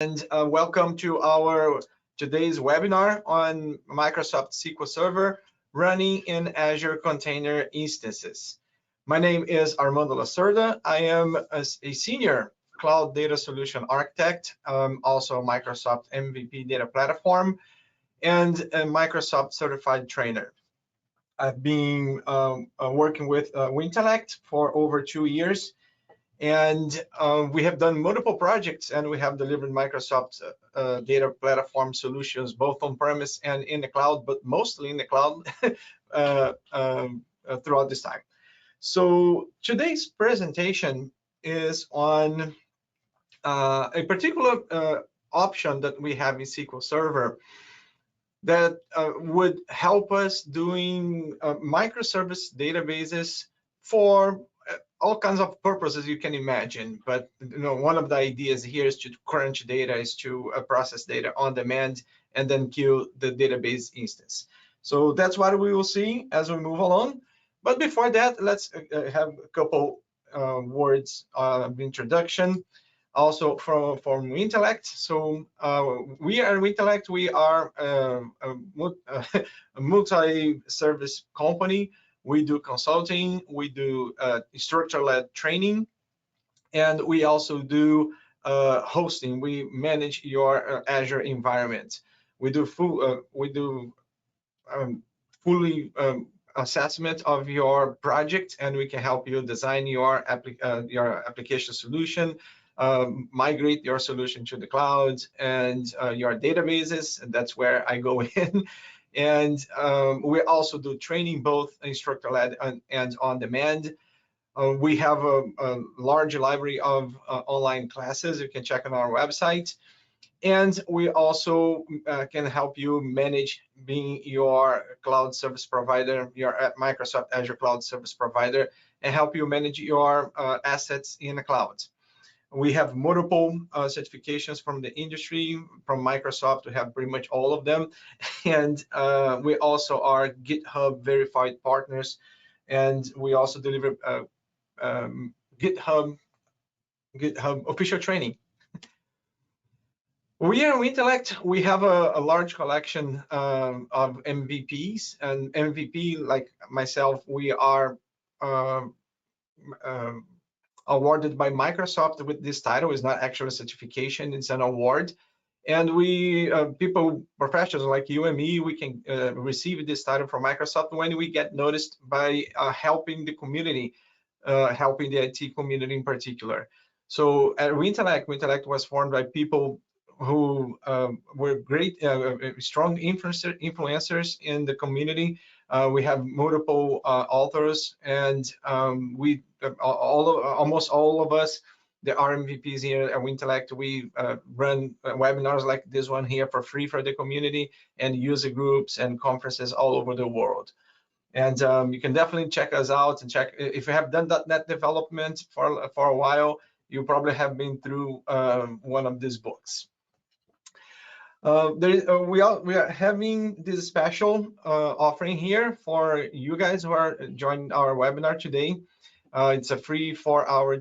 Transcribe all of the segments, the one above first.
And welcome to our today's webinar on Microsoft SQL Server running in Azure Container Instances. My name is Armando Lacerda. I am a senior cloud data solution architect, also a Microsoft MVP data platform, and a Microsoft certified trainer. I've been working with Intellect for over 2 years. And we have done multiple projects, and we have delivered Microsoft data platform solutions, both on-premise and in the cloud, but mostly in the cloud throughout this time. So today's presentation is on a particular option that we have in SQL Server that would help us doing microservice databases for all kinds of purposes you can imagine. But one of the ideas here is to crunch data, is to process data on demand and then kill the database instance. So that's what we will see as we move along. But before that, let's have a couple words of introduction. Also from Intellect. So we are Intellect. We are a multi-service company. We do consulting, we do instructor-led training, and we also do hosting. We manage your Azure environment. We do fully assessment of your project, and we can help you design your application solution, migrate your solution to the cloud and your databases, and that's where I go in. And we also do training, both instructor-led and on-demand. We have a large library of online classes you can check on our website. And we also can help you manage being your cloud service provider, your Microsoft Azure cloud service provider, and help you manage your assets in the cloud. We have multiple certifications from the industry, from Microsoft. We have pretty much all of them. And we also are GitHub verified partners. And we also deliver GitHub official training. We are Intellect. We have a large collection of MVPs, and MVP, like myself, we are awarded by Microsoft with this title. It's not actually a certification, it's an award. And we, people, professionals like you and me, we can receive this title from Microsoft when we get noticed by helping the community, helping the IT community in particular. So at Intellect was formed by people who were great, strong influencers in the community. We have multiple authors, and we almost all of us, the RMVPs here at Intellect, we run webinars like this one here for free for the community, and user groups and conferences all over the world. And you can definitely check us out and check if you have done .NET development for a while. You probably have been through one of these books. We are having this special offering here for you guys who are joining our webinar today. It's a free 4-hour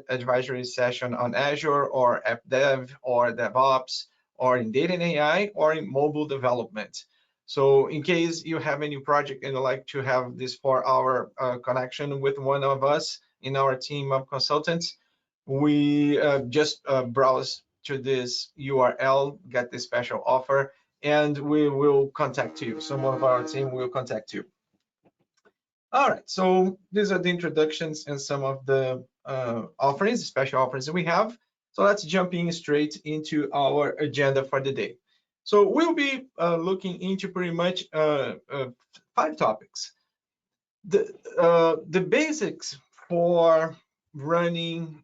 advisory session on Azure or App Dev or DevOps or in data and AI or in mobile development. So in case you have a new project and you'd like to have this 4-hour connection with one of us in our team of consultants, we just browse to this URL, get this special offer, and we will contact you. Some of our team will contact you. All right, so these are the introductions and some of the offerings, special offerings that we have. So let's jump in straight into our agenda for the day. So we'll be looking into pretty much 5 topics. The basics for running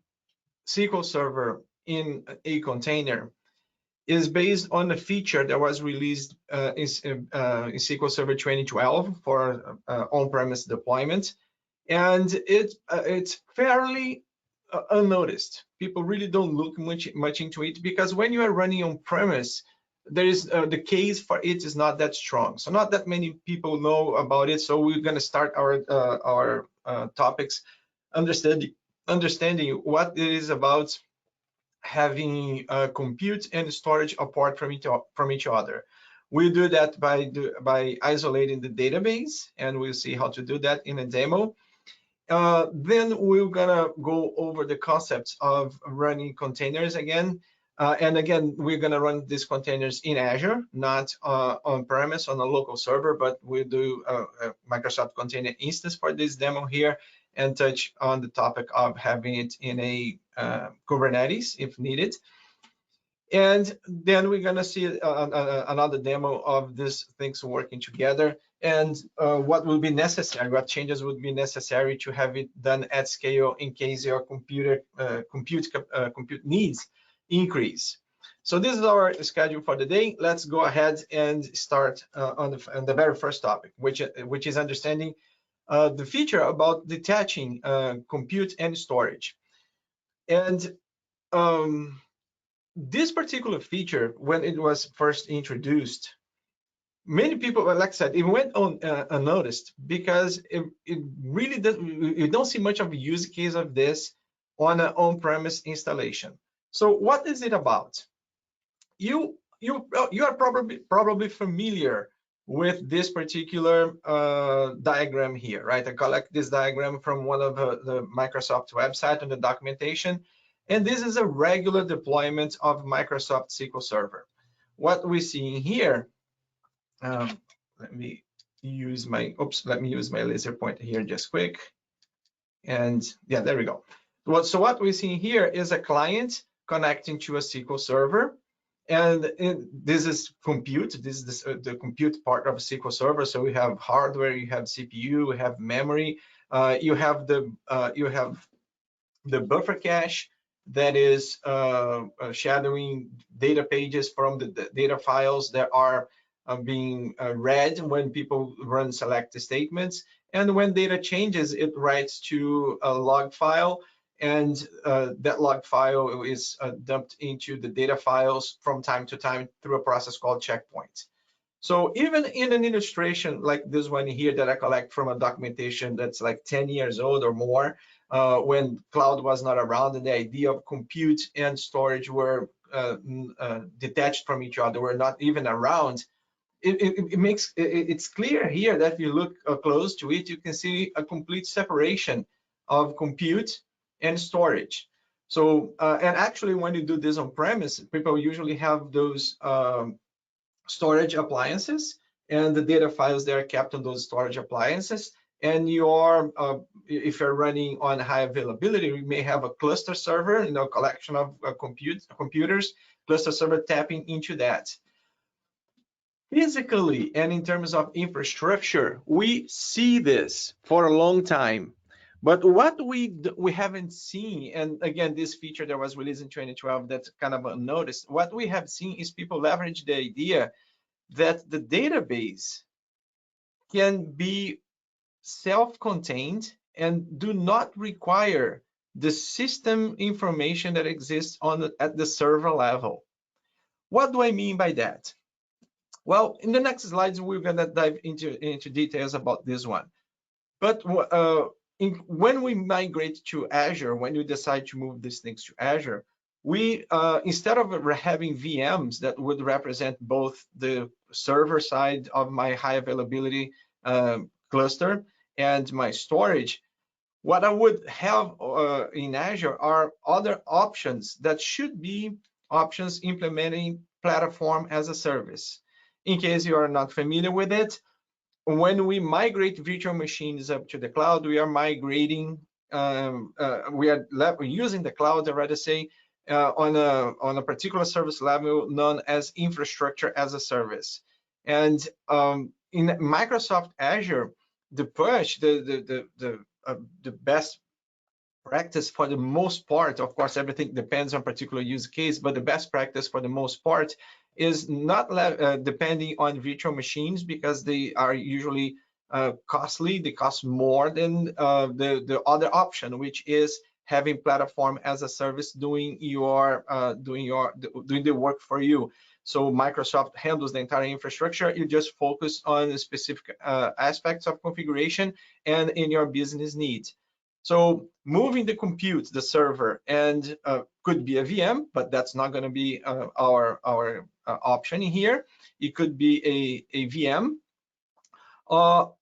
SQL Server in a container is based on a feature that was released in SQL Server 2012 for on-premise deployment, and it's fairly unnoticed. People really don't look much into it, because when you are running on-premise, there is the case for it is not that strong. So not that many people know about it. So we're going to start our topics understanding what it is about having compute and storage apart from each other. We do that by isolating the database, and we'll see how to do that in a demo. Then we're gonna go over the concepts of running containers again. And again, we're gonna run these containers in Azure, not on-premise on a local server, but we'll do a Microsoft Container Instance for this demo here, and touch on the topic of having it in a Kubernetes if needed. And then we're gonna see another demo of these things working together, and what will be necessary, what changes would be necessary to have it done at scale in case your compute needs increase. So this is our schedule for the day. Let's go ahead and start on the very first topic, which is understanding the feature about detaching compute and storage. And this particular feature, when it was first introduced, many people, like I said, it went on unnoticed because it really does. You don't see much of a use case of this on an on-premise installation. So what is it about? You are probably familiar with this particular diagram here, right? I collect this diagram from one of the Microsoft website on the documentation. And this is a regular deployment of Microsoft SQL Server. What we see in here, let me use my laser pointer here just quick. And yeah, there we go. So what we see here is a client connecting to a SQL Server. And this is compute. This is the compute part of a SQL Server. So we have hardware, you have CPU, we have memory, you have the buffer cache that is shadowing data pages from the data files that are being read when people run select statements. And when data changes, it writes to a log file, and that log file is dumped into the data files from time to time through a process called checkpoint. So even in an illustration like this one here that I collect from a documentation that's like 10 years old or more, when cloud was not around and the idea of compute and storage were detached from each other, were not even around, it's clear here that if you look close to it, you can see a complete separation of compute and storage. So, and actually when you do this on premise, people usually have those storage appliances, and the data files that are kept on those storage appliances. And if you're running on high availability, you may have a cluster server, collection of computers, cluster server tapping into that. Physically, and in terms of infrastructure, we see this for a long time. But what we haven't seen, and again, this feature that was released in 2012 that's kind of unnoticed, what we have seen is people leverage the idea that the database can be self-contained and do not require the system information that exists at the server level. What do I mean by that? Well, in the next slides, we're going to dive into details about this one. But when we migrate to Azure, when you decide to move these things to Azure, we instead of having VMs that would represent both the server side of my high availability cluster and my storage, what I would have in Azure are other options that should be options implementing platform as a service. In case you are not familiar with it, when we migrate virtual machines up to the cloud, we are migrating, we are using the cloud, I'd rather say, on a particular service level known as infrastructure as a service. And in Microsoft Azure, the push, the best practice for the most part, of course, everything depends on particular use case, but the best practice for the most part is not depending on virtual machines, because they are usually costly. They cost more than the other option, which is having platform as a service doing the work for you. So Microsoft handles the entire infrastructure. You just focus on the specific aspects of configuration and in your business needs. So moving the compute, the server, and could be a VM, but that's not going to be our option here. It could be a VM, or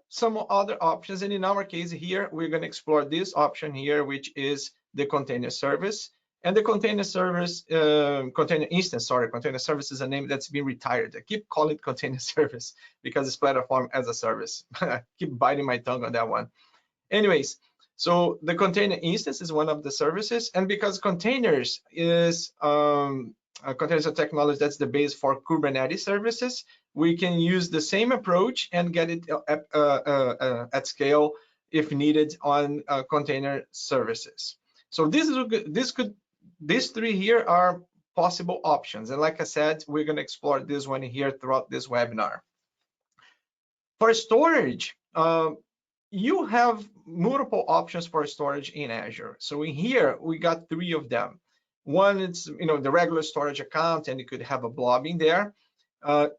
some other options. And in our case here, we're going to explore this option here, which is the container service. And the container service, container instance, sorry, container service is a name that's been retired. I keep calling it container service because it's platform as a service. I keep biting my tongue on that one. Anyways, so the container instance is one of the services, and because containers is containers are technology that's the base for Kubernetes services, we can use the same approach and get it at scale if needed on container services. So these three here are possible options, and like I said, we're going to explore this one here throughout this webinar. For storage, you have multiple options for storage in Azure. So in here, we got three of them. One is the regular storage account, and you could have a blob in there.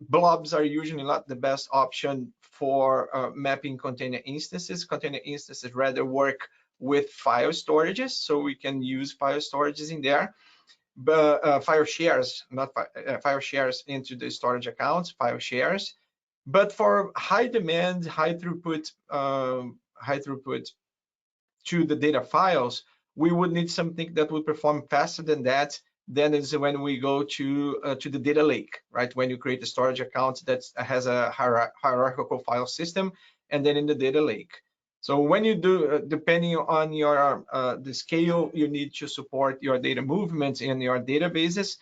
Blobs are usually not the best option for mapping container instances. Container instances rather work with file storages, so we can use file storages in there. But file shares, not file shares into the storage accounts, file shares. But for high demand, high throughput to the data files, we would need something that would perform faster than that. Then is when we go to the data lake, right? When you create a storage account that has a hierarchical file system, and then in the data lake. So when you do, depending on your the scale, you need to support your data movement in your databases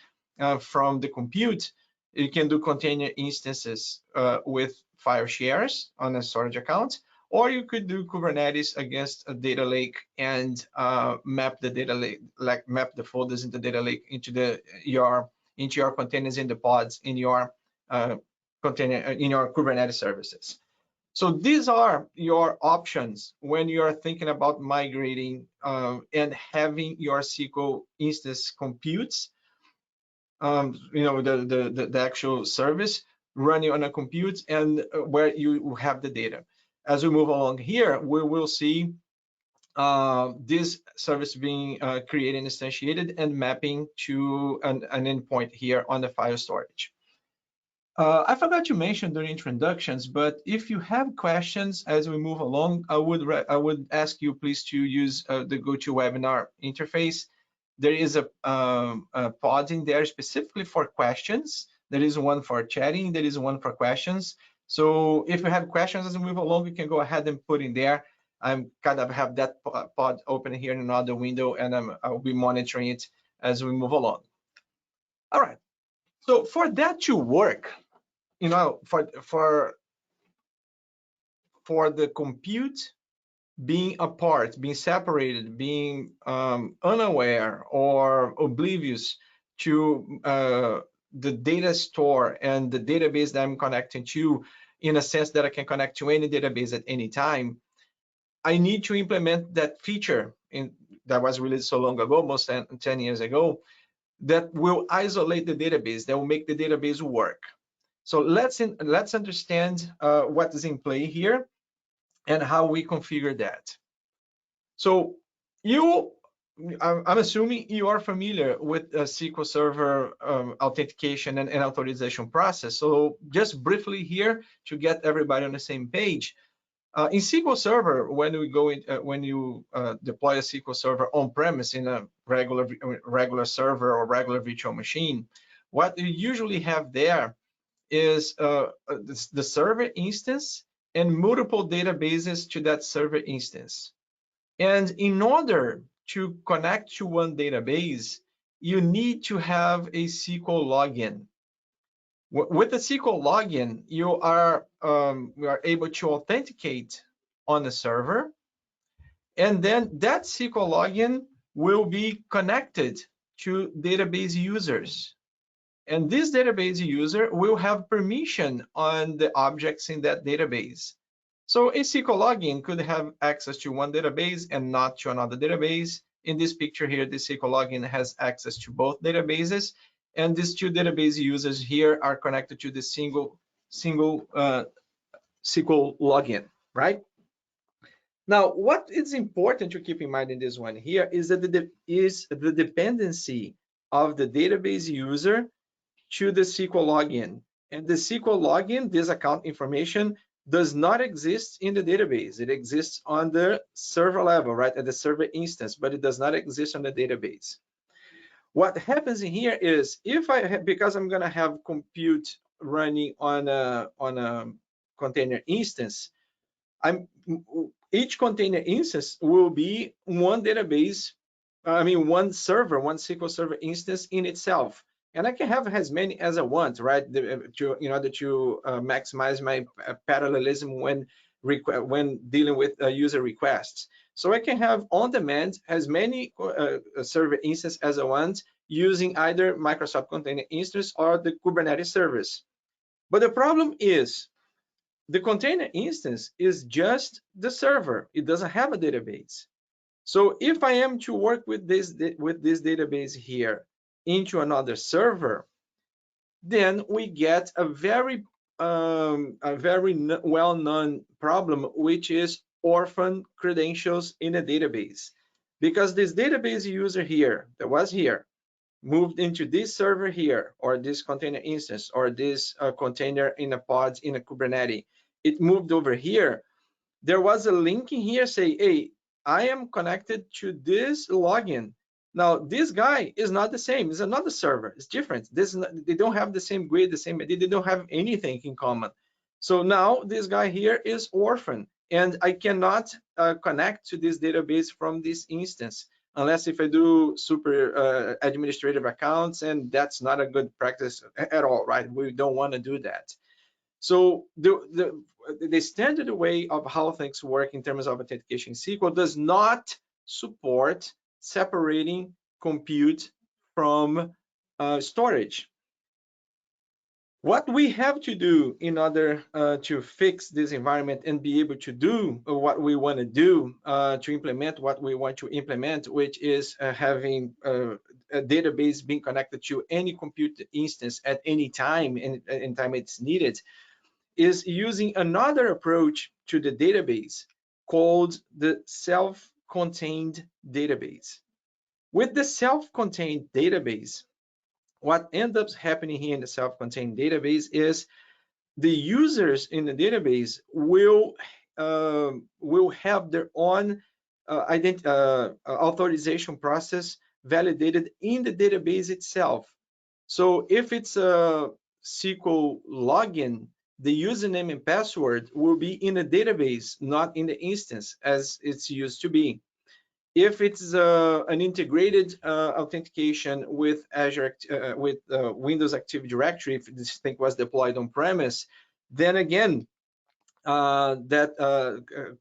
from the compute. You can do container instances with file shares on a storage account, or you could do Kubernetes against a data lake and map the data lake, like map the folders in the data lake into your containers in the pods in your Kubernetes services. So these are your options when you are thinking about migrating and having your SQL instance computes. The actual service running on a compute and where you have the data. As we move along here, we will see this service being created and instantiated and mapping to an endpoint here on the file storage. I forgot to mention during introductions, but if you have questions as we move along, I would ask you please to use the GoToWebinar interface. There is a pod in there specifically for questions. There is one for chatting. There is one for questions. So if you have questions as we move along, you can go ahead and put in there. I'm kind of have that pod open here in another window, and I'll be monitoring it as we move along. All right. So for that to work, for the compute being apart, being separated, being unaware or oblivious to the data store and the database that I'm connecting to, in a sense that I can connect to any database at any time, I need to implement that feature that was released so long ago, almost 10 years ago, that will isolate the database, that will make the database work. So let's understand what is in play here and how we configure that. So I'm assuming you are familiar with SQL Server authentication and authorization process. So just briefly here to get everybody on the same page. In SQL Server, when you deploy a SQL Server on-premise in a regular server or regular virtual machine, what you usually have there is the server instance and multiple databases to that server instance. And in order to connect to one database, you need to have a SQL login. With the SQL login, you are able to authenticate on the server, and then that SQL login will be connected to database users. And this database user will have permission on the objects in that database. So a SQL login could have access to one database and not to another database. In this picture here, the SQL login has access to both databases, and these two database users here are connected to the single SQL login, right? Now, what is important to keep in mind in this one here is that the dependency of the database user to the SQL login. And the SQL login, this account information, does not exist in the database. It exists on the server level, right, at the server instance, but it does not exist on the database. What happens in here is, if I have, because I'm going to have compute running on a container instance, each container instance will be one database, one server, one SQL Server instance in itself. And I can have as many as I want, right? In order to maximize my parallelism when dealing with user requests. So I can have on demand as many server instances as I want using either Microsoft Container Instance or the Kubernetes service. But the problem is, the container instance is just the server. It doesn't have a database. So if I am to work with this database here into another server, then we get a very well-known problem, which is orphan credentials in a database. Because this database user here, that was here, moved into this server here, or this container instance, or this container in a pod in a Kubernetes, it moved over here. There was a link in here say, hey, I am connected to this login. Now, this guy is not the same. It's another server. It's different. They don't have the same grid, the same, they don't have anything in common. So now this guy here is orphan, and I cannot connect to this database from this instance, unless if I do super administrative accounts, and that's not a good practice at all, right? We don't want to do that. So the standard way of how things work in terms of authentication in SQL does not support separating compute from storage. What we have to do in order to fix this environment and be able to do what we want to do, to implement what we want to implement, which is having a database being connected to any compute instance at any time, and time it's needed, is using another approach to the database called the self-contained database. With the self-contained database, what ends up happening here in the self-contained database is the users in the database will have their own authorization process validated in the database itself. So if it's a SQL login, the username and password will be in a database, not in the instance as it's used to be. If it's an integrated authentication with Azure, with Windows Active Directory, if this thing was deployed on premise, then again, that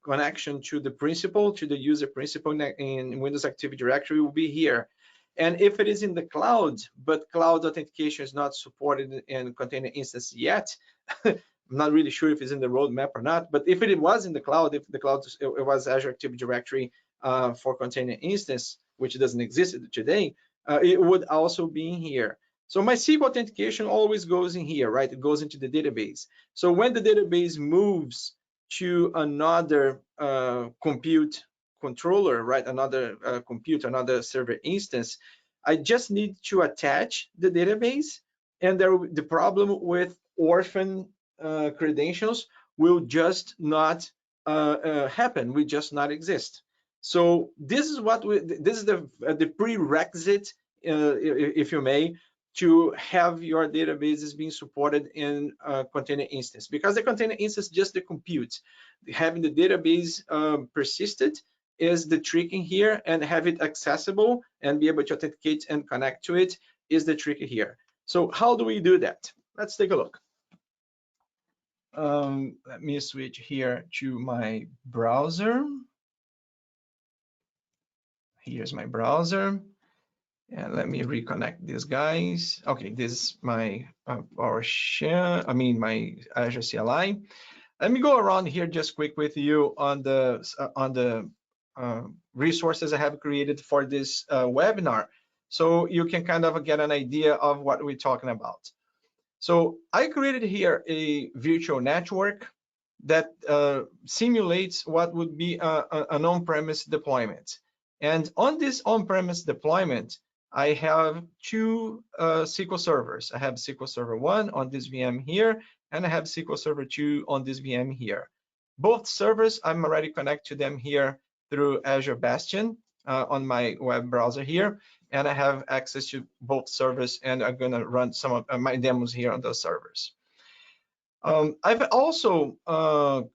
connection to the principal, to the user principal in Windows Active Directory will be here. And if it is in the cloud, but cloud authentication is not supported in container instance yet, I'm not really sure if it's in the roadmap or not, but if it was in the cloud, if the cloud it was Azure Active Directory for container instance, which doesn't exist today, it would also be in here. So my SQL authentication always goes in here, right? It goes into the database. So when the database moves to another compute controller, right? Another compute, another server instance, I just need to attach the database, and the problem with orphan credentials will just not happen, will just not exist. So this is what this is the prerequisite, if you may, to have your databases being supported in a container instance, because the container instance is just the compute. Having the database persisted is the trick in here, and have it accessible and be able to authenticate and connect to it is the trick here. So how do we do that? Let's take a look. Let me switch here to my browser. Here's my browser. And let me reconnect these guys. Okay, this is my PowerShell, my Azure CLI. Let me go around here just quick with you on the resources I have created for this webinar, so you can kind of get an idea of what we're talking about. So I created here a virtual network that simulates what would be an on-premise deployment. And on this on-premise deployment, I have two SQL servers. I have SQL Server 1 on this VM here, and I have SQL Server 2 on this VM here. Both servers, I'm already connected to them here through Azure Bastion on my web browser here, and I have access to both servers, and I'm gonna run some of my demos here on those servers. I've also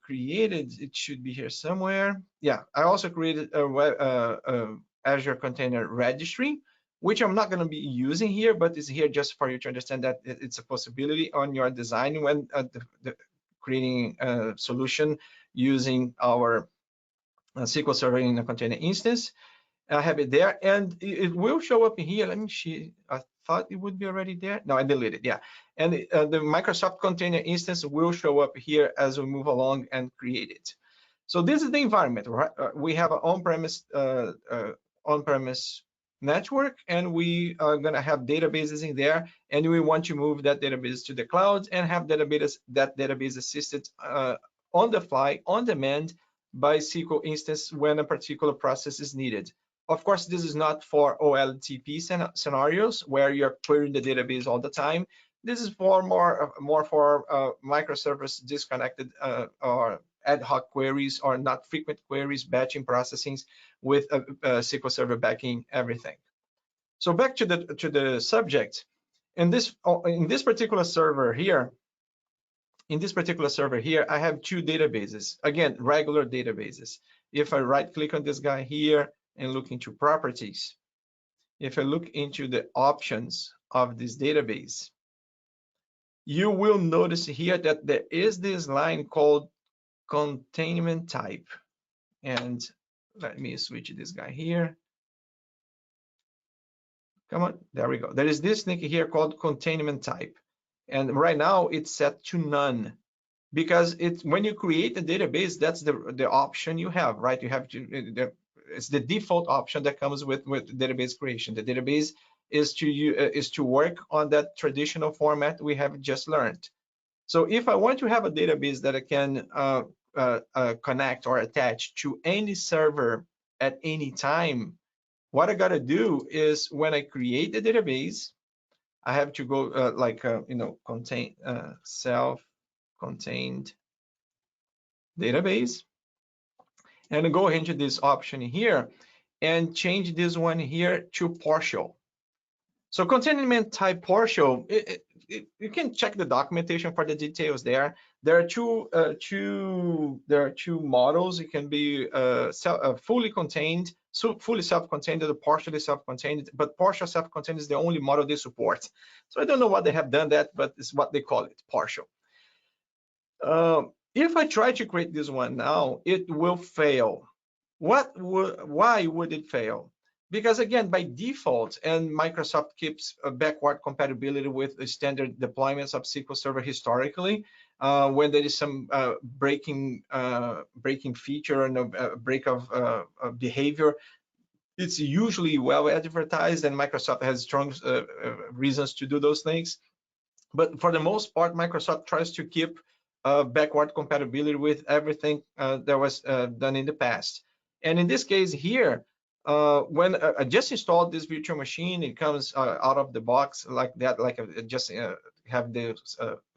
created, it should be here somewhere. Yeah, I also created a Azure Container Registry, which I'm not going to be using here, but it's here just for you to understand that it's a possibility on your design when creating a solution using our SQL Server in a container instance. I have it there, and it will show up here. Let me see. I thought it would be already there. No, I deleted. Yeah, and the Microsoft Container Instance will show up here as we move along and create it. So this is the environment. Right? We have an on-premise network, and we are going to have databases in there, and we want to move that database to the cloud and have that database assisted on the fly, on demand by SQL instance when a particular process is needed. Of course, this is not for OLTP scenarios where you're querying the database all the time. This is for more for microservice disconnected or ad hoc queries or not frequent queries, batching processing with SQL Server backing everything. So back to the subject. In this particular server here, I have two databases. Again, regular databases. If I right-click on this guy here and look into properties, if I look into the options of this database, you will notice here that there is this line called Containment Type. And let me switch this guy here. Come on, there we go. There is this thing here called Containment Type. And right now it's set to none, because it's when you create a database, that's the option you have, right? You have to, it's the default option that comes with database creation. The database is to work on that traditional format we have just learned. So if I want to have a database that I can connect or attach to any server at any time, what I got to do is when I create the database, I have to go contain self-contained database, and go into this option here and change this one here to partial. So containment type partial, you can check the documentation for the details there. There are two models. It can be fully contained, fully self-contained, or partially self-contained. But partial self-contained is the only model they support. So I don't know what they have done that, but it's what they call it, partial. If I try to create this one now, it will fail. Why would it fail? Because again, by default, and Microsoft keeps a backward compatibility with the standard deployments of SQL Server historically, when there is some breaking feature and a break of behavior, it's usually well advertised, and Microsoft has strong reasons to do those things. But for the most part, Microsoft tries to keep backward compatibility with everything that was done in the past. And in this case here, when I just installed this virtual machine, it comes out of the box like that, like I just have the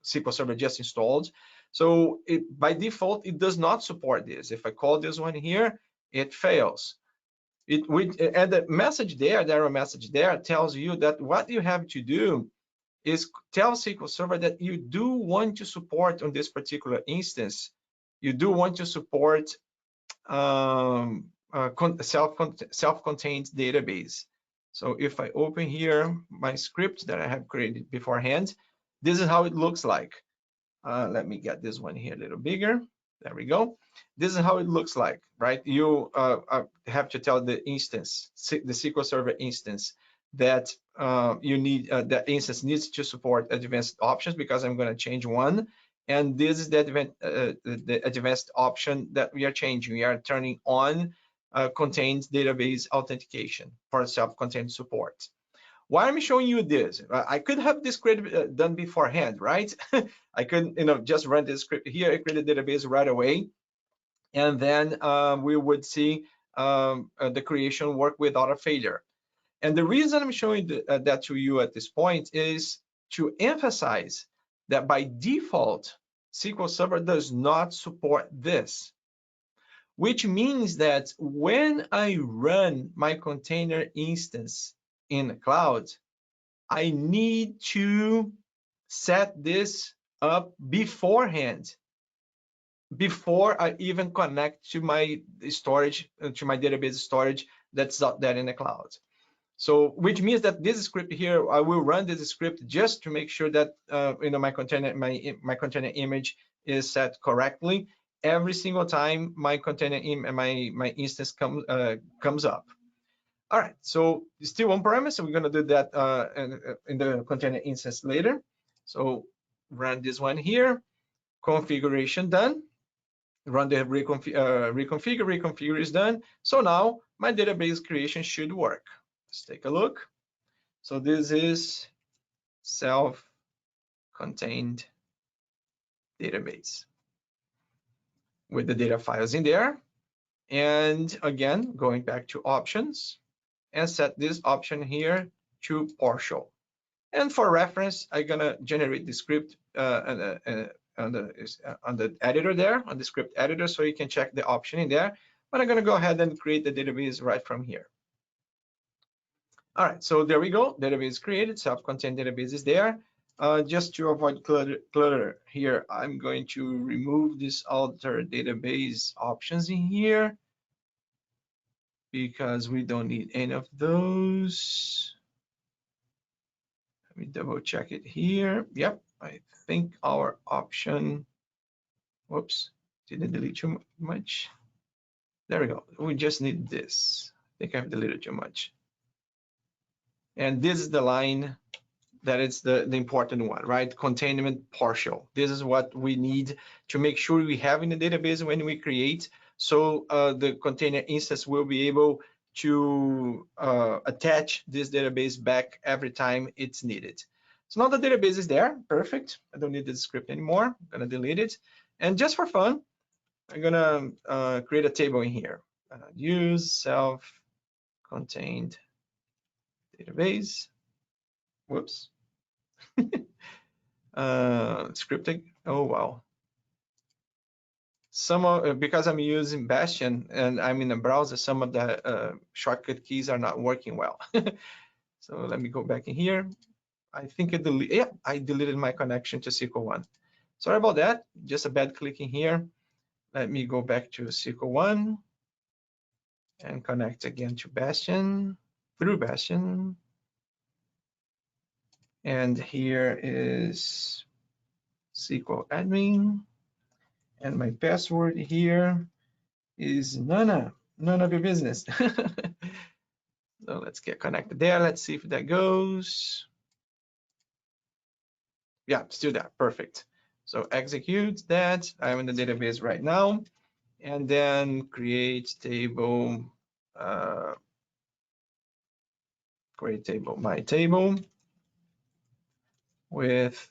SQL Server just installed. So by default, it does not support this. If I call this one here, it fails. And the message there, the error message there tells you that what you have to do is tell SQL Server that you do want to support on this particular instance, you do want to support self-contained database. So if I open here my script that I have created beforehand, this is how it looks like. Let me get this one here a little bigger. There we go. This is how it looks like, right? You have to tell the instance, the SQL Server instance, that you need that instance needs to support advanced options, because I'm going to change one. And this is the advanced option that we are changing. We are turning on contained database authentication for self-contained support. Why I'm showing you this? I could have this script done beforehand, right? I could, just run this script here, create a database right away, and then we would see the creation work without a failure. And the reason I'm showing that to you at this point is to emphasize that by default, SQL Server does not support this, which means that when I run my container instance in the cloud, I need to set this up beforehand, before I even connect to my storage, to my database storage that's out there in the cloud. So, which means that this script here, I will run this script just to make sure that my container image is set correctly every single time my container my instance comes up. All right, so still on premise, so we're going to do that in the container instance later. So run this one here, configuration done. Run the reconfigure is done. So now my database creation should work. Let's take a look. So this is self-contained database with the data files in there. And again, going back to options and set this option here to partial. And for reference, I'm gonna generate the script on the editor there, on the script editor, so you can check the option in there. But I'm gonna go ahead and create the database right from here. All right, so there we go. Database created, self-contained database is there. Just to avoid clutter here, I'm going to remove this alter database options in here because we don't need any of those. Let me double check it here. Yep, I think our option, whoops, didn't delete too much. There we go. We just need this. I think I've deleted too much. And this is the line that is the important one, right? Containment partial. This is what we need to make sure we have in the database when we create. So the container instance will be able to attach this database back every time it's needed. So now the database is there, perfect. I don't need this script anymore. I'm gonna delete it. And just for fun, I'm gonna create a table in here. Use self-contained database. Whoops. Scripting. Oh wow. Because I'm using Bastion and I'm in a browser, some of the shortcut keys are not working well. So let me go back in here. I think I deleted my connection to SQL 1. Sorry about that. Just a bad click in here. Let me go back to SQL 1 and connect again to Bastion through Bastion. And here is SQL admin. And my password here is none of your business. So let's get connected there. Let's see if that goes. Yeah, still there, perfect. So execute that. I'm in the database right now. And then create table, my table with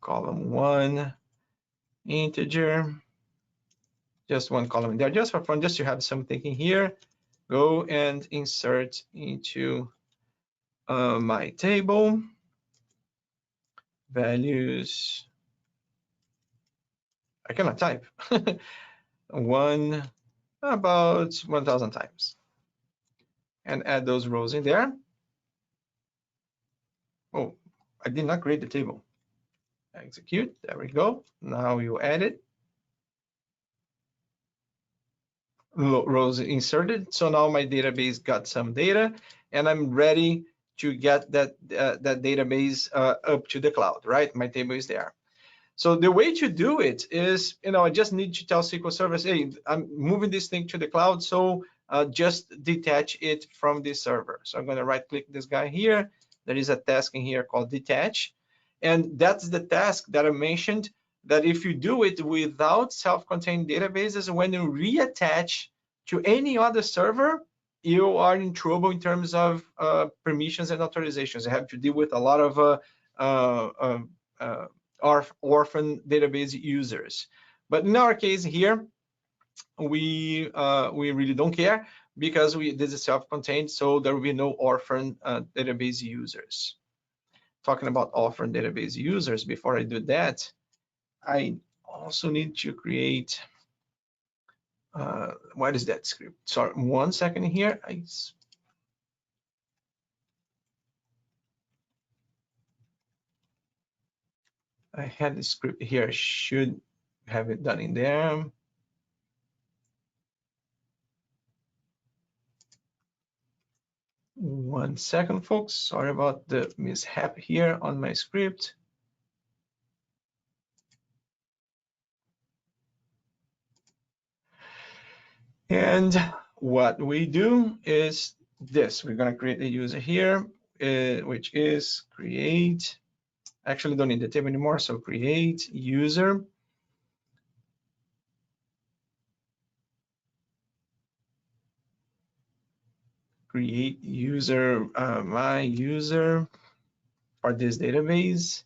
column 1 integer, just one column there, just for fun, just to have something in here. Go and insert into my table values. I cannot type. About 1,000 times, and add those rows in there. Oh, I did not create the table. Execute, there we go. Now you add it. Rows inserted. So now my database got some data, and I'm ready to get that database up to the cloud, right? My table is there. So the way to do it is, I just need to tell SQL Server, hey, I'm moving this thing to the cloud, so just detach it from the server. So I'm going to right-click this guy here. There is a task in here called detach, and that's the task that I mentioned, that if you do it without self-contained databases, when you reattach to any other server, you are in trouble in terms of permissions and authorizations. You have to deal with a lot of orphan database users. But in our case here, we really don't care, because this is self-contained, so there will be no orphan database users. Talking about orphan database users, before I do that, I also need to create, what is that script? Sorry, 1 second here. I had the script here. I should have it done in there. 1 second, folks. Sorry about the mishap here on my script. And what we do is this. We're going to create a user here, which is create. Actually, don't need the table anymore. So create user. Create user, my user for this database.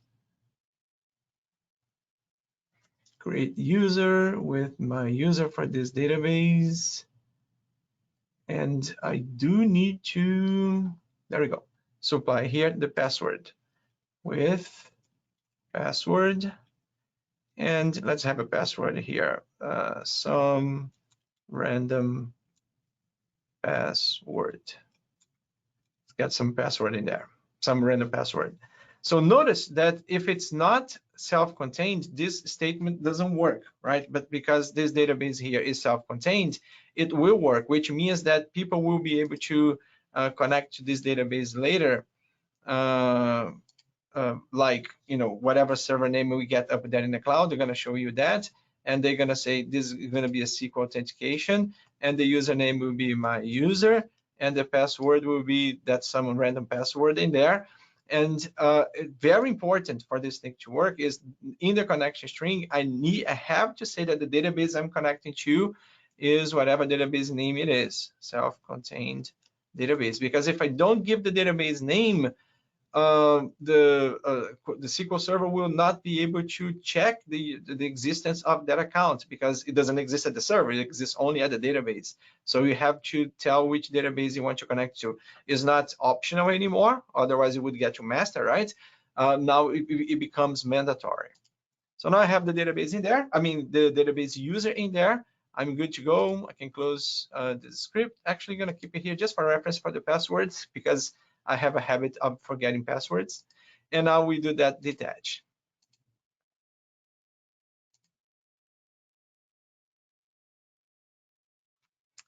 Create user with my user for this database. And I do need to, there we go, supply here the password with password. And let's have a password here, some random password. Let's get some password in there, some random password. So notice that if it's not self-contained, this statement doesn't work, right? But because this database here is self-contained, it will work, which means that people will be able to connect to this database later, like, you know, whatever server name we get up there in the cloud, they're going to show you that, and they're going to say this is going to be a SQL authentication, and the username will be my user, and the password will be that some random password in there. And very important for this thing to work is in the connection string, I have to say that the database I'm connecting to is whatever database name it is, self-contained database. Because if I don't give the database name, the SQL Server will not be able to check the existence of that account, because it doesn't exist at the server, it exists only at the database. So you have to tell which database you want to connect to. It's not optional anymore, otherwise you would get to master, right? Now it becomes mandatory. So now I have the database in there, I mean the database user in there. I'm good to go. I can close the script. Actually going to keep it here just for reference for the passwords, because I have a habit of forgetting passwords. And now we do that detach.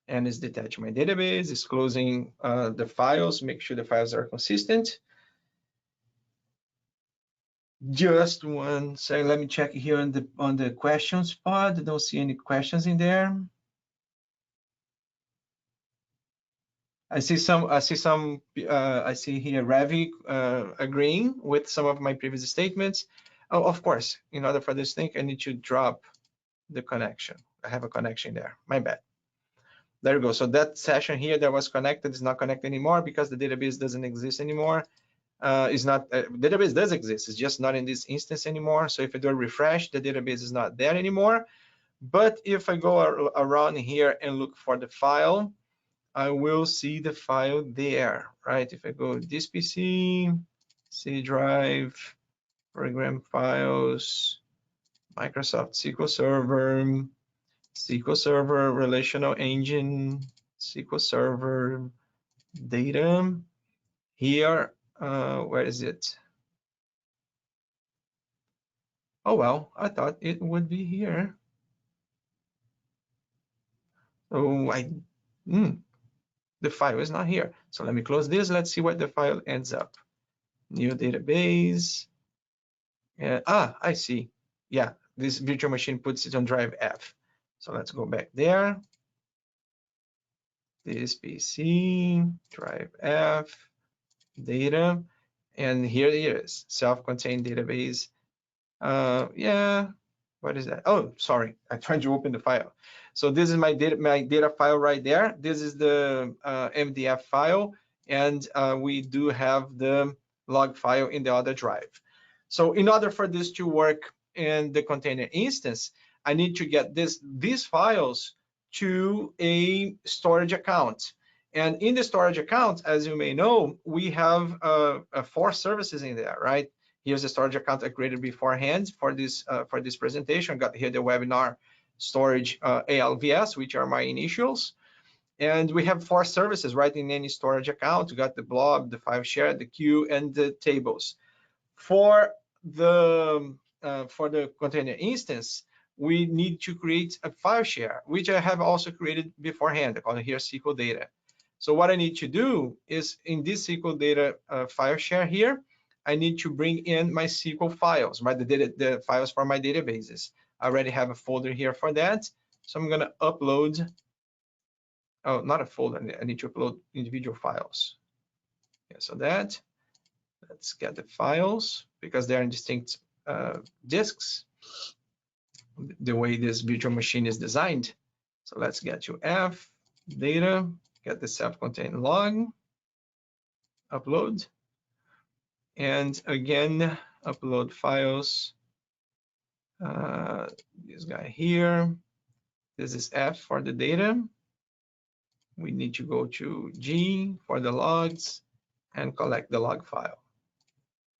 And it's detaching my database, it's closing the files, make sure the files are consistent. Just 1 second, let me check here on the questions pod. I don't see any questions in there. I see here Ravi agreeing with some of my previous statements. Oh, of course, in order for this thing, I need to drop the connection. I have a connection there, my bad. There we go. So that session here that was connected is not connected anymore because the database doesn't exist anymore. Database does exist, it's just not in this instance anymore. So if I do a refresh, the database is not there anymore. But if I go around here and look for the file, I will see the file there, right? If I go this PC, C drive, program files, Microsoft SQL Server, relational engine, SQL Server, data. Here, where is it? Oh, well, I thought it would be here. Oh, the file is not here. So let me close this. Let's see what the file ends up. New database. I see. Yeah, this virtual machine puts it on drive F. So let's go back there. This PC, drive F, data, and here it is, self-contained database. Yeah, What is that? Oh, sorry, I tried to open the file. So this is my data file right there. This is the MDF file, and we do have the log file in the other drive. So in order for this to work in the container instance, I need to get these files to a storage account. And in the storage account, as you may know, we have 4 services in there, right? Here's the storage account I created beforehand for this presentation. Got here the webinar storage ALVS, which are my initials. And we have 4 services right in any storage account. We got the blob, the file share, the queue, and the tables. For the container instance, we need to create a file share, which I have also created beforehand. I call it here SQL data. So what I need to do is in this SQL data file share here, I need to bring in my SQL files, right? The files for my databases. I already have a folder here for that. So I'm gonna upload, oh, not a folder, I need to upload individual files. Yeah, so that, let's get the files because they're in distinct disks, the way this virtual machine is designed. So let's get to F, data, get the self-contained log, upload. And again, upload files. This guy here. This is F for the data. We need to go to G for the logs and collect the log file.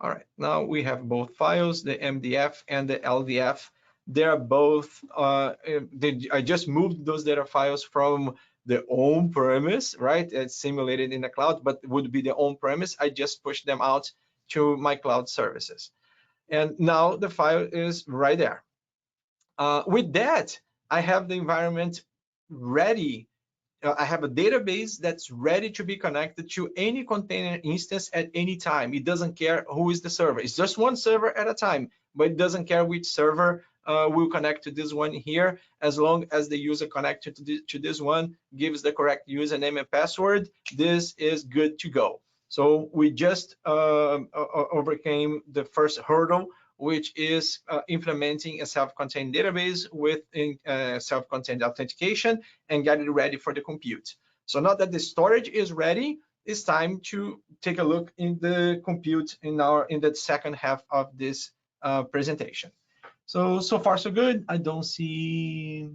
All right, now we have both files, the MDF and the LDF. They're both, I just moved those data files from the on-premise, right? It's simulated in the cloud, but it would be the on-premise. I just pushed them out to my cloud services. And now the file is right there. With that, I have the environment ready. I have a database that's ready to be connected to any container instance at any time. It doesn't care who is the server. It's just one server at a time, but it doesn't care which server will connect to this one here. As long as the user connected to this one gives the correct username and password, this is good to go. So we just overcame the first hurdle, which is implementing a self-contained database with self-contained authentication and get it ready for the compute. So now that the storage is ready, it's time to take a look in the compute in the second half of this presentation. So far so good. I don't see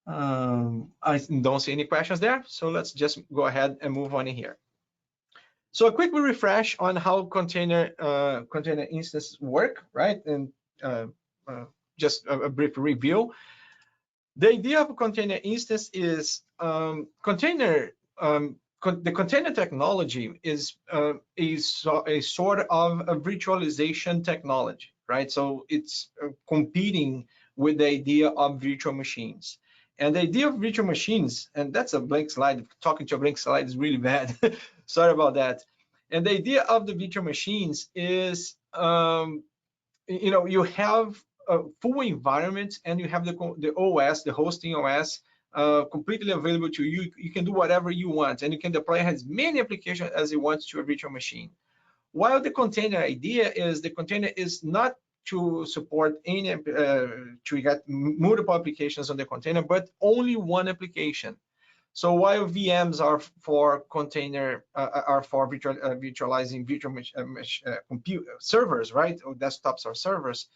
any questions there. So let's just go ahead and move on in here. So a quick refresh on how container instances work, right? And just a brief review. The idea of a container instance is the container technology is a sort of a virtualization technology, right? So it's competing with the idea of virtual machines. And the idea of virtual machines, and that's a blank slide, talking to a blank slide is really bad. Sorry about that. And the idea of the virtual machines is, you have a full environment and you have the OS, the hosting OS, completely available to you. You can do whatever you want and you can deploy as many applications as you want to a virtual machine. While the container idea is the container is not to support any to get multiple applications on the container, but only one application. So while VMs are for container are for virtualizing virtual compute servers, right, or desktops or servers,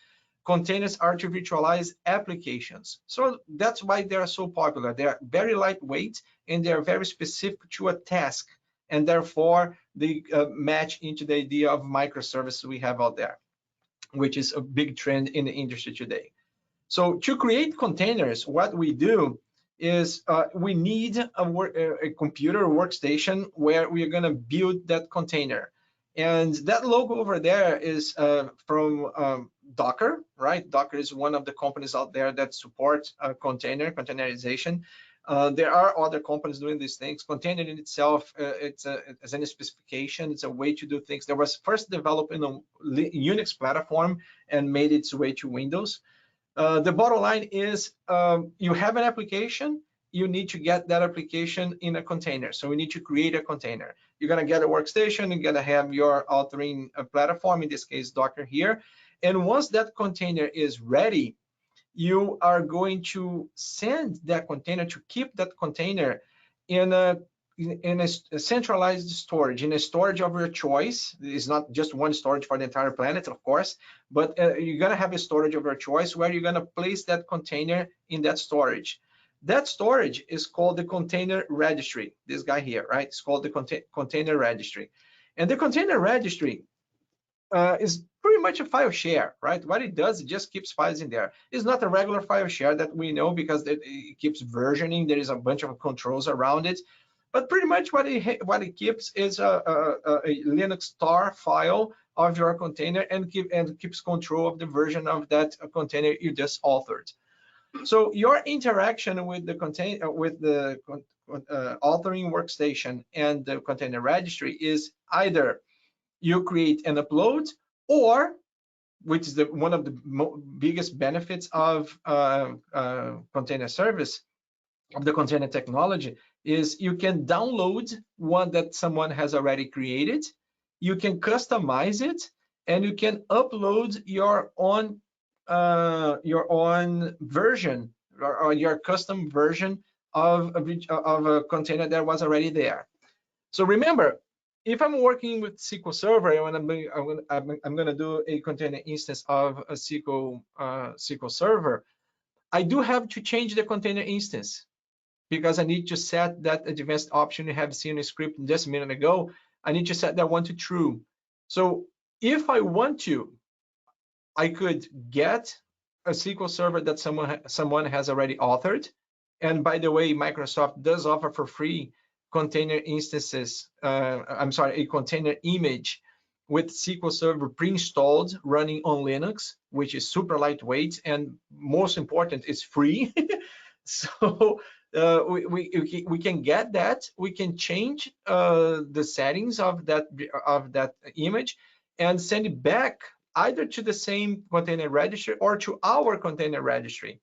containers are to virtualize applications. So that's why they are so popular. They are very lightweight and they are very specific to a task, and therefore they match into the idea of microservices we have out there, which is a big trend in the industry today. So to create containers, what we do is we need a computer workstation where we are going to build that container. And that logo over there is from Docker, right? Docker is one of the companies out there that support containerization. There are other companies doing these things. Container in itself, it's any specification. It's a way to do things that was first developed in a Unix platform and made its way to Windows. The bottom line is you have an application, you need to get that application in a container. So we need to create a container. You're gonna get a workstation, you're gonna have your authoring platform, in this case Docker here. And once that container is ready, you are going to send that container to keep that container in a centralized storage, in a storage of your choice. It's not just one storage for the entire planet, of course, but you're gonna have a storage of your choice where you're gonna place that container in that storage. That storage is called the container registry. This guy here, right? It's called the container registry. And the container registry is pretty much a file share, right? What it does, it just keeps files in there. It's not a regular file share that we know, because it keeps versioning. There is a bunch of controls around it. But pretty much what it keeps is a Linux star file of your container, and keeps control of the version of that container you just authored. So your interaction with the authoring workstation and the container registry is either you create and upload, or, which is one of the biggest benefits of container service, of the container technology, is you can download one that someone has already created, you can customize it, and you can upload your own version, or your custom version of a container that was already there. So remember, if I'm working with SQL Server and I'm going to do a container instance of a SQL Server, I do have to change the container instance, because I need to set that advanced option you have seen in the script just a minute ago. I need to set that one to true. So if I want to, I could get a SQL Server that someone has already authored. And by the way, Microsoft does offer for free container instances, a container image with SQL Server pre-installed running on Linux, which is super lightweight, and most important, it's free. So we can get that. We can change the settings of that image and send it back either to the same container registry or to our container registry.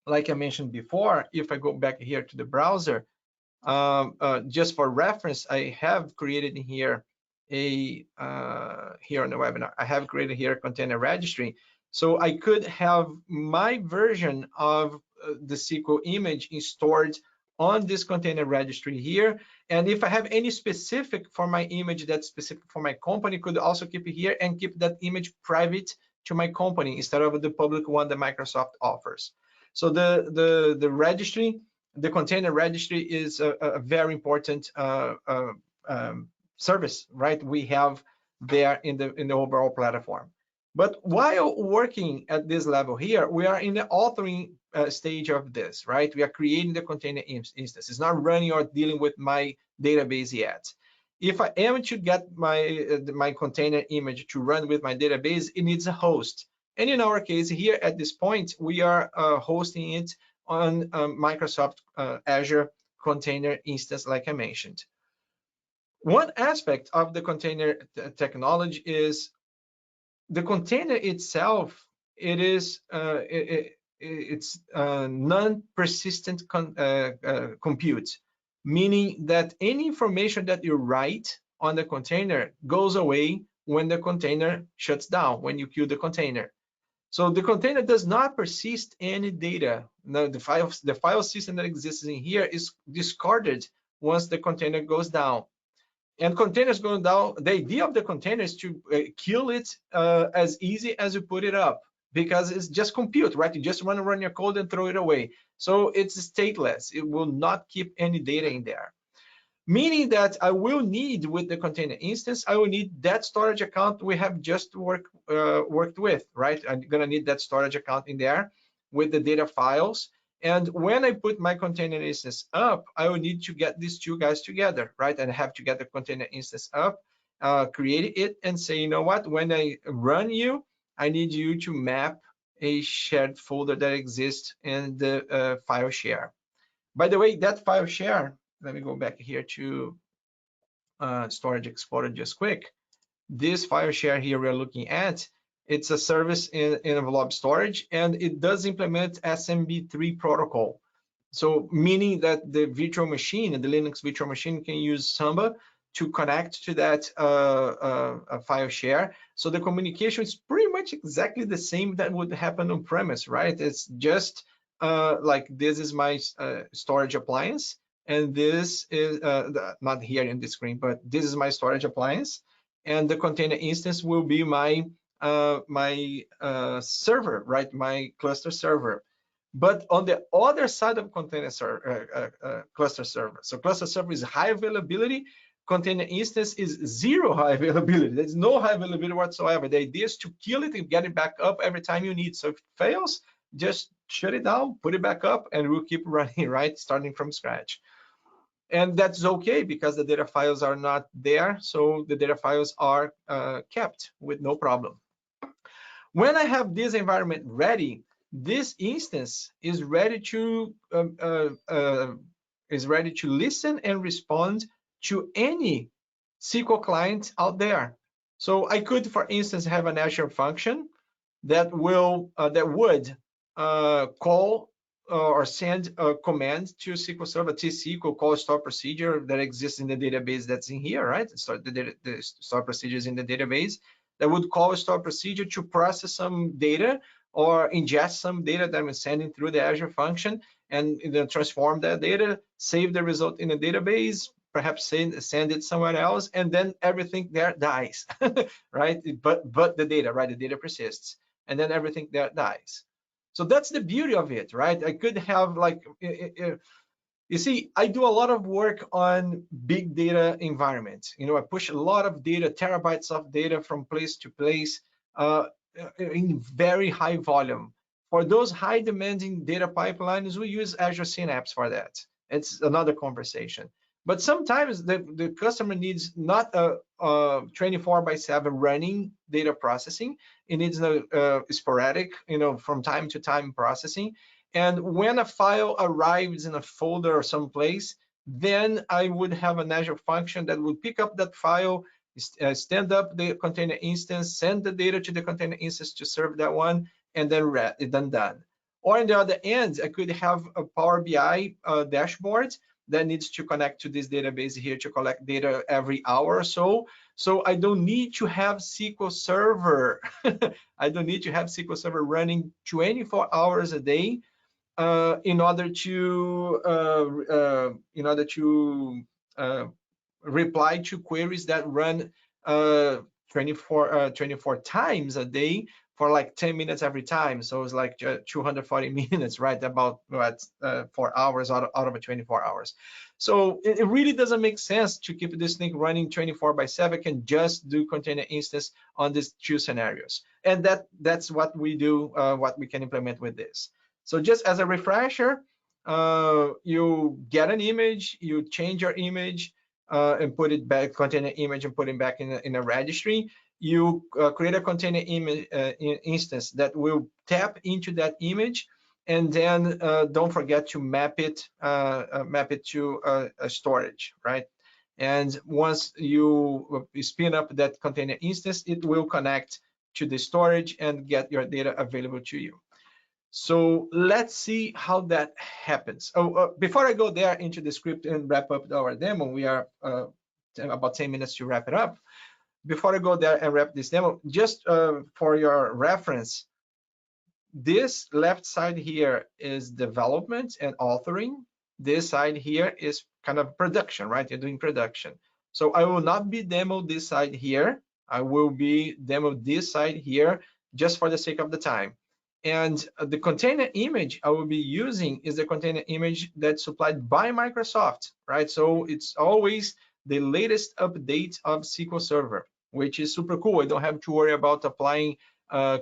Like I mentioned before, if I go back here to the browser, just for reference, I have created here here on the webinar, I have created here a container registry. So I could have my version of the SQL image stored on this container registry here. And if I have any specific for my image that's specific for my company, could also keep it here and keep that image private to my company instead of the public one that Microsoft offers. So the registry, the container registry, is a very important service, right? We have there in the overall platform. But while working at this level here, we are in the authoring stage of this, right? We are creating the container instance. It's not running or dealing with my database yet. If I am to get my container image to run with my database, it needs a host. And in our case here at this point, we are hosting it on Microsoft Azure Container Instance, like I mentioned. One aspect of the container technology is the container itself. It is it's non-persistent compute, meaning that any information that you write on the container goes away when the container shuts down, when you kill the container. So the container does not persist any data. Now, the file system that exists in here is discarded once the container goes down. And containers going down, the idea of the container is to kill it as easy as you put it up, because it's just compute, right? You just want to run your code and throw it away. So it's stateless. It will not keep any data in there. Meaning that I will need, with the container instance, I will need that storage account we have just worked with, right? I'm gonna need that storage account in there with the data files. And when I put my container instance up, I will need to get these two guys together, right? And I have to get the container instance up, create it, and say, you know what? When I run you, I need you to map a shared folder that exists in the file share. By the way, that file share, let me go back here to Storage Explorer just quick. This file share here we're looking at, it's a service in envelope storage, and it does implement SMB3 protocol. So meaning that the virtual machine, the Linux virtual machine, can use Samba to connect to that file share. So the communication is pretty much exactly the same that would happen on premise, right? It's just like this is my storage appliance, and this is not here in the screen, but this is my storage appliance, and the container instance will be my server, right? My cluster server. But on the other side of container cluster server, so cluster server is high availability, container instance is zero high availability. There's no high availability whatsoever. The idea is to kill it and get it back up every time you need. So if it fails, just shut it down, put it back up, and we'll keep running, right? Starting from scratch. And that's okay because the data files are not there. So the data files are kept with no problem. When I have this environment ready, this instance is ready to listen and respond to any SQL client out there. So I could, for instance, have an Azure function that would call or send a command to SQL Server, T-SQL call store procedure that exists in the database that's in here, right? So the store procedures in the database that would call a store procedure to process some data or ingest some data that I'm sending through the Azure function, and then transform that data, save the result in a database, perhaps send it somewhere else, and then everything there dies, right? But the data, right? The data persists, and then everything there dies. So that's the beauty of it, right? I could have like, you see, I do a lot of work on big data environments. You know, I push a lot of data, terabytes of data from place to place in very high volume. For those high demanding data pipelines, we use Azure Synapse for that. It's another conversation. But sometimes the customer needs not a 24/7 running data processing. It needs sporadic, you know, from time to time processing. And when a file arrives in a folder or someplace, then I would have an Azure function that would pick up that file, stand up the container instance, send the data to the container instance to serve that one, and then done. Or on the other end, I could have a Power BI dashboard that needs to connect to this database here to collect data every hour or so. So I don't need to have SQL Server. I don't need to have SQL Server running 24 hours a day in order to reply to queries that run 24 times a day for like 10 minutes every time. So it's like 240 minutes, right? About 4 hours out of 24 hours. So it really doesn't make sense to keep this thing running 24/7. I can just do container instance on these two scenarios. And that's what we do, what we can implement with this. So just as a refresher, you get an image, you change your image and put it back, container image, and put it back in a registry. You create a container image instance that will tap into that image, and then don't forget to map it to a storage, right? And once you spin up that container instance, it will connect to the storage and get your data available to you. So let's see how that happens. Before I go there into the script and wrap up our demo, we are about 10 minutes to wrap it up. Before I go there and wrap this demo, just for your reference, this left side here is development and authoring. This side here is kind of production, right? You're doing production. So I will not be demo this side here. I will be demo this side here just for the sake of the time. And the container image I will be using is the container image that's supplied by Microsoft, right? So it's always the latest update of SQL Server, which is super cool. I don't have to worry about applying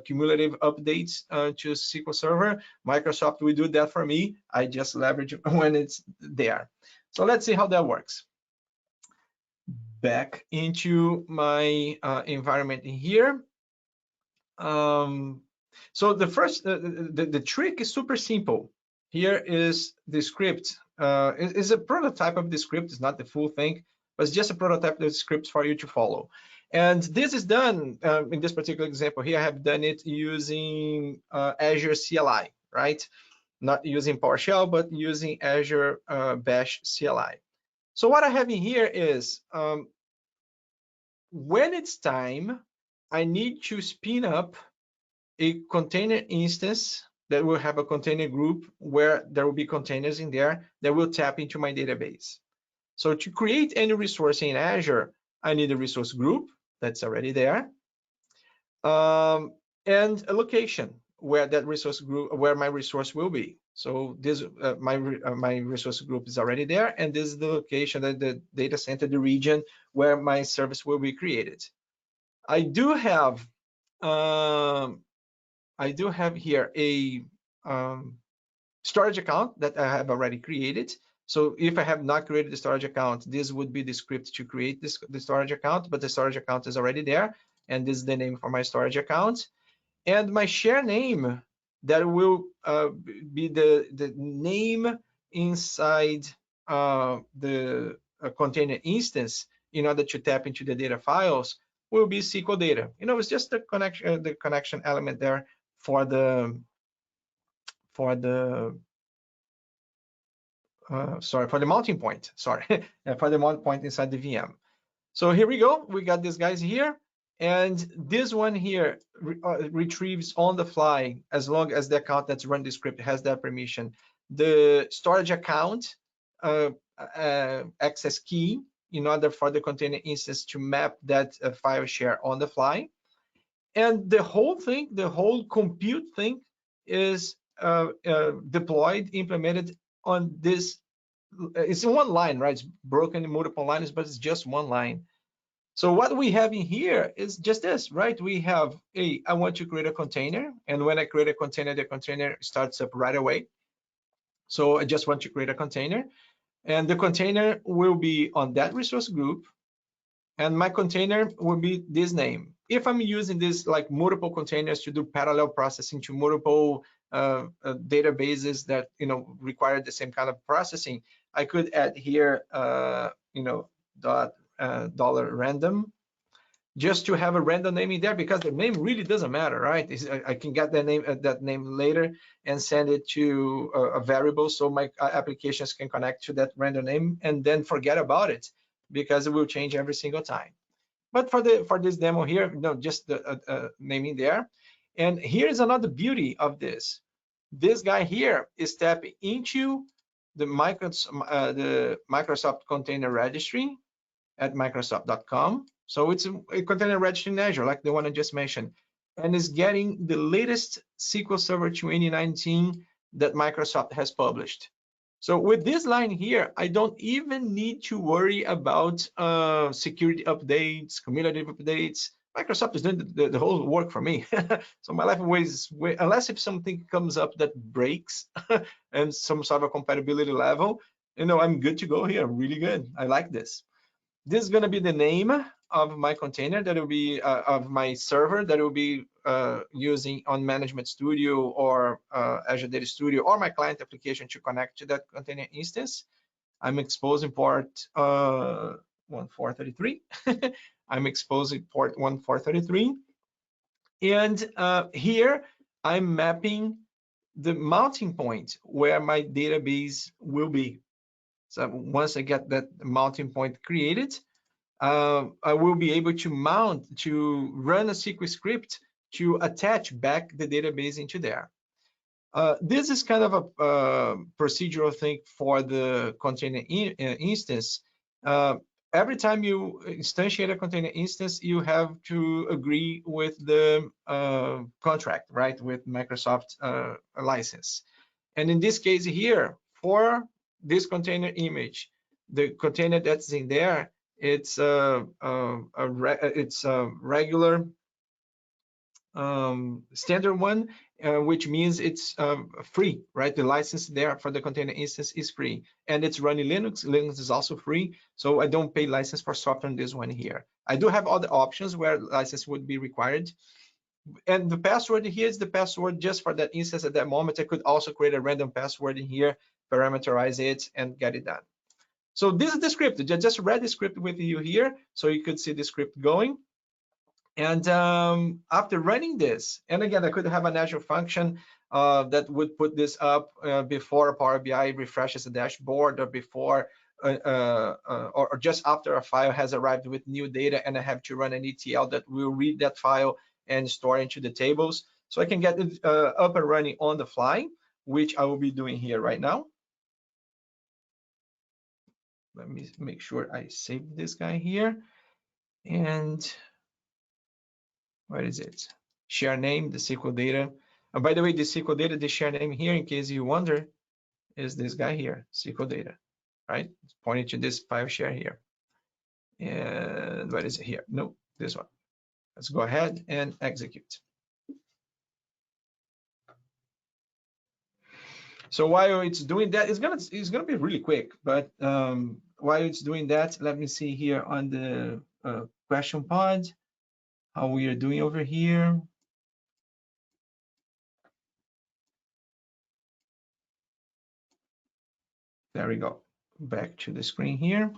cumulative updates to SQL Server. Microsoft will do that for me. I just leverage it when it's there. So let's see how that works. Back into my environment here. So the first, the trick is super simple. Here is the script. It's a prototype of the script. It's not the full thing, but it's just a prototype of the script for you to follow. And this is done in this particular example here. I have done it using Azure CLI, right? Not using PowerShell, but using Azure Bash CLI. So what I have in here is when it's time, I need to spin up a container instance that will have a container group where there will be containers in there that will tap into my database. So to create any resource in Azure, I need a resource group that's already there, and a location where that resource group, where my resource will be. So this my resource group is already there, and this is the location, that the data center, the region where my service will be created. I do have here a storage account that I have already created. So if I have not created the storage account, this would be the script to create the storage account, but the storage account is already there, and this is the name for my storage account. And my share name, that will be the name inside the container instance in order to tap into the data files, will be SQL data. It's just the connection element there for the for the mounting point. Sorry, for the mounting point inside the VM. So here we go. We got these guys here, and this one here retrieves on the fly, as long as the account that's run the script has that permission, the storage account access key in order for the container instance to map that file share on the fly. And the whole thing, the whole compute thing, is deployed, implemented on this. It's in one line, right? It's broken in multiple lines, but it's just one line. So what we have in here is just this, right? We have I want to create a container, and when I create a container, the container starts up right away. So I just want to create a container, and the container will be on that resource group, and my container will be this name. If I'm using this like multiple containers to do parallel processing to multiple databases that require the same kind of processing, I could add here $random, just to have a random name in there, because the name really doesn't matter, right? I can get that name later and send it to a variable, so my applications can connect to that random name and then forget about it, because it will change every single time. But for this demo here, just the naming there. And here's another beauty of this. This guy here is tapping into the Microsoft Container Registry at Microsoft.com. So it's a container registry in Azure, like the one I just mentioned, and is getting the latest SQL Server 2019 that Microsoft has published. So with this line here, I don't even need to worry about security updates, cumulative updates. Microsoft is doing the whole work for me. So my life is unless if something comes up that breaks and some sort of compatibility level, I'm good to go here. I'm really good. I like this. This is going to be the name of my container that will be of my server that will be using on Management Studio or Azure Data Studio or my client application to connect to that container instance. I'm exposing port 1433. I'm exposing port 1433. And here I'm mapping the mounting point where my database will be. So once I get that mounting point created, I will be able to run a SQL script to attach back the database into there. This is kind of a procedural thing for the container instance. Every time you instantiate a container instance, you have to agree with the contract, right, with Microsoft license. And in this case here, for this container image, the container that's in there, it's a regular standard one, which means it's free, right? The license there for the container instance is free, and it's running Linux. Linux is also free, so I don't pay license for software on this one here. I do have other options where license would be required. And the password here is the password just for that instance at that moment. I could also create a random password in here, parameterize it, and get it done. So this is the script. I just read the script with you here, so you could see the script going. And after running this, and again, I could have an Azure function that would put this up before Power BI refreshes the dashboard, or before or just after a file has arrived with new data, and I have to run an ETL that will read that file and store into the tables. So I can get it up and running on the fly, which I will be doing here right now. Let me make sure I save this guy here. And where is it? Share name, the SQL data. By the way, the SQL data, the share name here, in case you wonder, is this guy here, SQL data, right? It's pointing to this file share here. And what is it here? No, this one. Let's go ahead and execute. So while it's doing that, it's gonna be really quick. But while it's doing that, let me see here on the question pod how we are doing over here. There we go. Back to the screen here.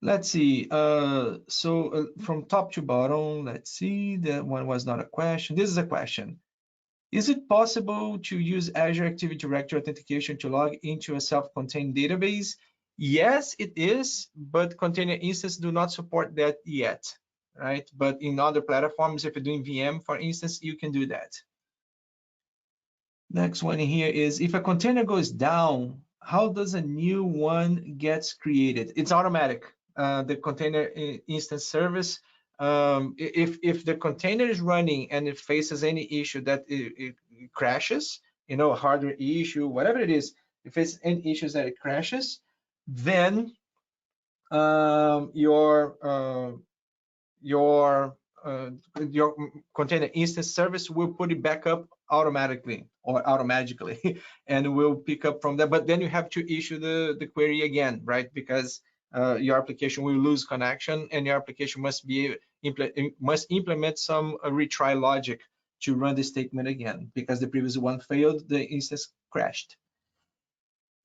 Let's see. From top to bottom, let's see. That one was not a question. This is a question. Is it possible to use Azure Active Directory authentication to log into a self-contained database? Yes, it is, but container instances do not support that yet, right? But in other platforms, if you're doing VM, for instance, you can do that. Next one here is, if a container goes down, how does a new one gets created? It's automatic. The container instance service, if the container is running and it faces any issue that it crashes, you know, a hardware issue, whatever it is, if it's any issues that it crashes, then your container instance service will put it back up automatically or automatically and will pick up from that. But then you have to issue the query again, right? Because your application will lose connection, and your application must implement some retry logic to run the statement again, because the previous one failed, the instance crashed.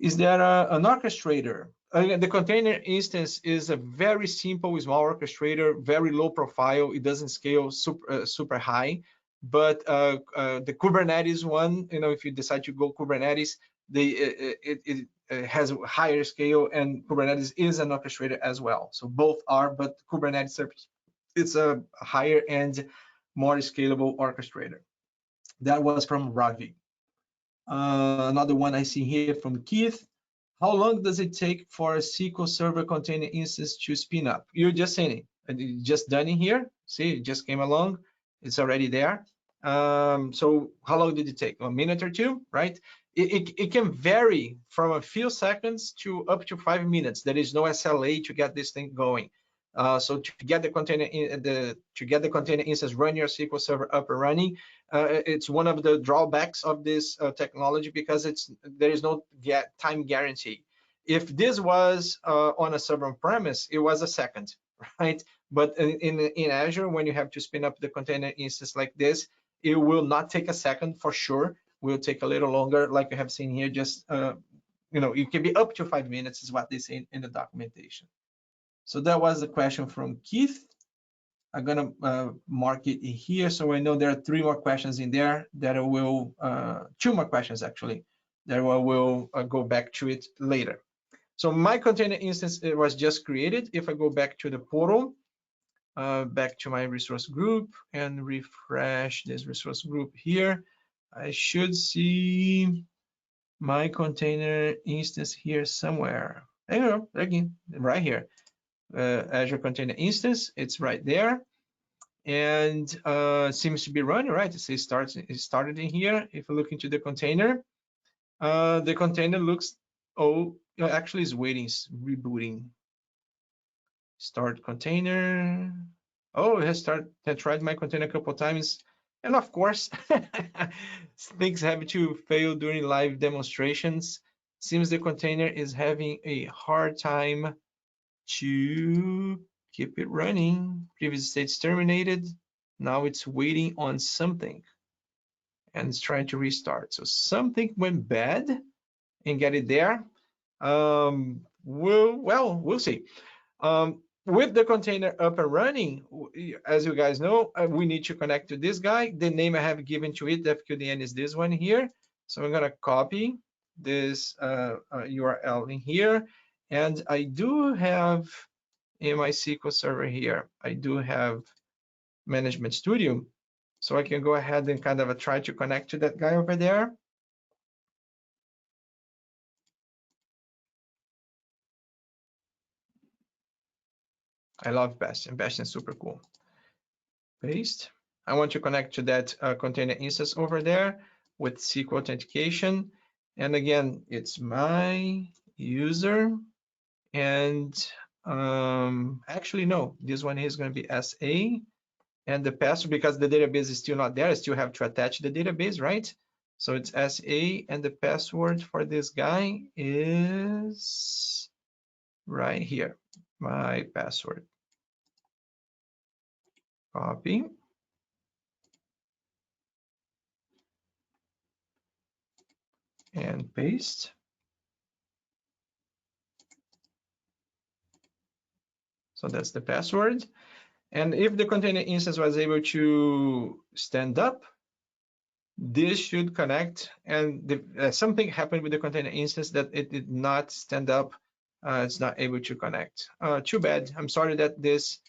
Is there an orchestrator? The container instance is a very simple, small orchestrator, very low profile. It doesn't scale super high. But the Kubernetes one, you know, if you decide to go Kubernetes, it has a higher scale, and Kubernetes is an orchestrator as well. So both are, but Kubernetes service, it's a higher and more scalable orchestrator. That was from Ravi. Another one I see here from Keith. How long does it take for a SQL Server Container Instance to spin up? You're just saying it. You just done in here. See, it just came along. It's already there. So how long did it take? A minute or two, right? It can vary from a few seconds to up to 5 minutes. There is no SLA to get this thing going. So to get the container instance, run your SQL Server up and running, it's one of the drawbacks of this technology, because there is no time guarantee. If this was on a server on premise, it was a second, right? But in Azure, when you have to spin up the container instance like this, it will not take a second for sure. Will take a little longer, like you have seen here. Just you know, it can be up to 5 minutes, is what they say in the documentation. So that was the question from Keith. I'm gonna mark it here, so I know there are 3 more questions in there that I will, 2 more questions actually, that I will go back to it later. So my container instance, it was just created. If I go back to the portal, back to my resource group and refresh this resource group here, I should see my container instance here somewhere. There you go, again, right here. Azure Container Instance, it's right there, and seems to be running, right? It says it started in here. If you look into the container looks, actually is waiting, it's rebooting. Start container. Oh, it has tried my container a couple of times, and of course, things have to fail during live demonstrations. Seems the container is having a hard time to keep it running. Previous state's terminated. Now it's waiting on something and it's trying to restart. So something went bad and get it there. We'll see. With the container up and running, as you guys know, we need to connect to this guy. The name I have given to it, FQDN, is this one here. So I'm gonna copy this URL in here, And I do have in my SQL Server here, I do have Management Studio. So I can go ahead and kind of try to connect to that guy over there. I love Bastion. Bastion is super cool. Paste. I want to connect to that container instance over there with SQL authentication. And again, it's my user. And actually, no, this one is going to be SA. And the password, because the database is still not there, I still have to attach the database, right? So it's SA, and the password for this guy is right here, my password. Copy. And paste. So that's the password. And if the container instance was able to stand up, this should connect. And something happened with the container instance that it did not stand up. It's not able to connect. Too bad. I'm sorry that this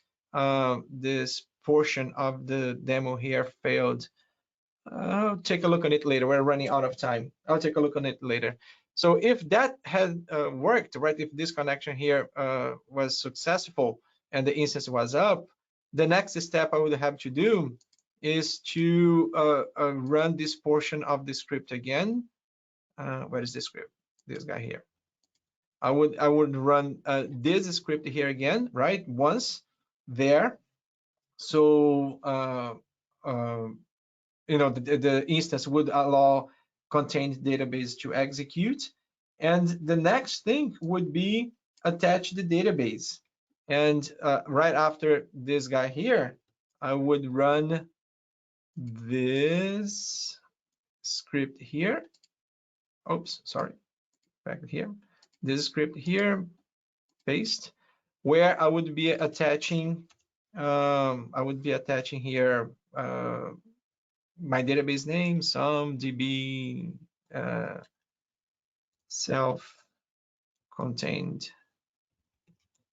portion of the demo here failed. I'll take a look on it later. We're running out of time. I'll take a look on it later. So if that had worked, right, if this connection here was successful and the instance was up, the next step I would have to do is to run this portion of the script again. Where is the script? This guy here. I would run this script here again, right? Once there. So the instance would allow contained database to execute. And the next thing would be attach the database. And right after this guy here, I would run this script here. Oops, sorry, back here. This script here, paste, where I would be attaching here my database name, some DB self-contained